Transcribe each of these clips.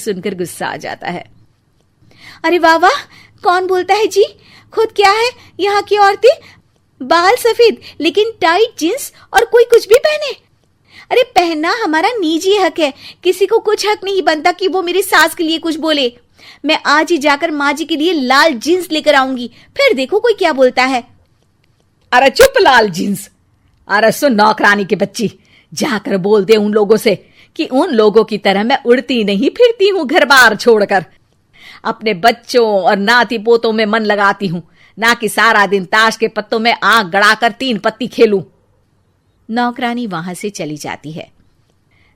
सुनकर गुस्सा आ जाता है। अरे वाह वाह, कौन बोलता है जी? खुद क्या है यहाँ की औरतें, बाल सफेद लेकिन टाइट जींस और कोई कुछ भी पहने। अरे पहनना हमारा निजी हक है, किसी को कुछ हक नहीं बनता कि वो मेरी सास के लिए कुछ बोले। मैं आज ही जाकर माँ जी के लिए लाल जींस लेकर आऊंगी, फिर देखो कोई क्या बोलता है। अरे चुप लाल जींस। अरे सुन नौकरानी की बच्ची, जाकर बोल दे उन लोगों से कि उन लोगों की तरह मैं उड़ती नहीं फिरती हूं घर बार छोड़कर। अपने बच्चों और नाती पोतों में मन लगाती हूं, ना कि सारा दिन ताश के पत्तों में आंख गड़ाकर 3 पत्ती खेलूं। नौकरानी वहां से चली जाती है।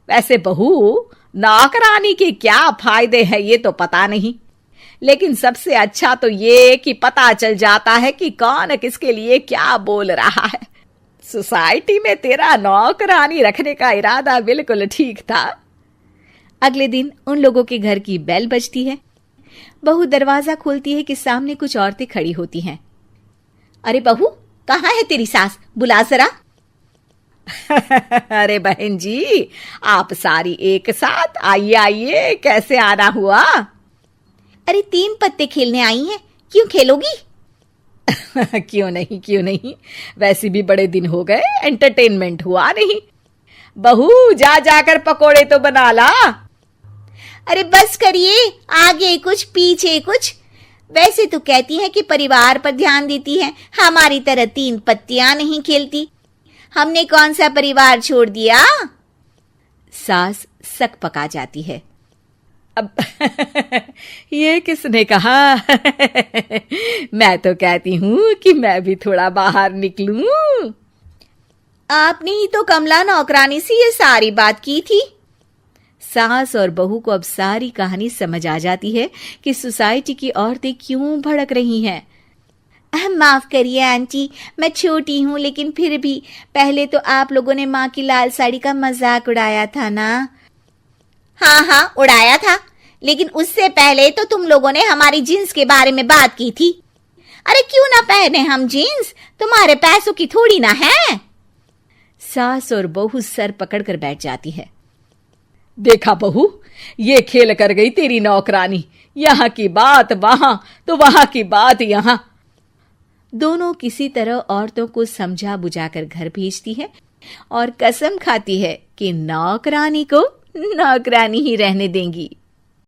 वैसे बहू, नौकरानी के क्या फायदे हैं ये तो पता नहीं, लेकिन सबसे अच्छा तो ये कि पता चल जाता है कि कौन किसके लिए क्या बोल रहा है। सोसाइटी में तेरा नौकरानी रखने का इरादा बिल्कुल ठीक था। अगले दिन उन लोगों के घर की बेल बजती है। बहू दरवाजा खोलती है कि सामने कुछ औरतें खड़ी होती हैं। अरे बहू, कहाँ है तेरी सास? बुला जरा। अरे बहन जी, आप सारी एक साथ आइए आइए, कैसे आना हुआ? अरे 3 पत्ते खेलने आई हैं, क्यों खेलोगी? क्यों नहीं, वैसे भी बड़े दिन हो गए, एंटरटेनमेंट हुआ नहीं। बहू जा जाकर पकोड़े तो बना ला। अरे बस करिए, आगे कुछ पीछे कुछ। वैसे तो कहती हैं कि परिवार पर ध्यान देती हैं, हमारी तरह 3 पत्तियां नहीं खेलती। हमने कौन सा परिवार छोड़ दिया? सास सक पका जाती है। अब ये किसने कहा? मैं तो कहती हूं कि मैं भी थोड़ा बाहर निकलूं। आपने ही तो कमला नौकरानी से ये सारी बात की थी। सास और बहू को अब सारी कहानी समझ आ जाती है कि सोसाइटी की औरतें क्यों भड़क रही हैं। माफ करिए आंटी, मैं छोटी हूँ, लेकिन फिर भी पहले तो आप लोगों ने माँ की लाल साड़ी का मजाक उड़ाया था ना? हाँ, उड़ाया था, लेकिन उससे पहले तो तुम लोगों ने हमारी जीन्स के बारे में बात की थी। अरे क्यों ना पहने हम जीन्स, तुम्हारे पैसों की थोड़ी ना है। सास और बहू सर पकड़कर बैठ जाती है। देखा बहू, ये खेल कर गई तेरी नौकरानी, यहाँ की बात वहां तो वहां की बात यहाँ। दोनों किसी तरह औरतों को समझा बुझाकर घर भेजती है और कसम खाती है कि नौकरानी को नौकरानी ही रहने देंगी।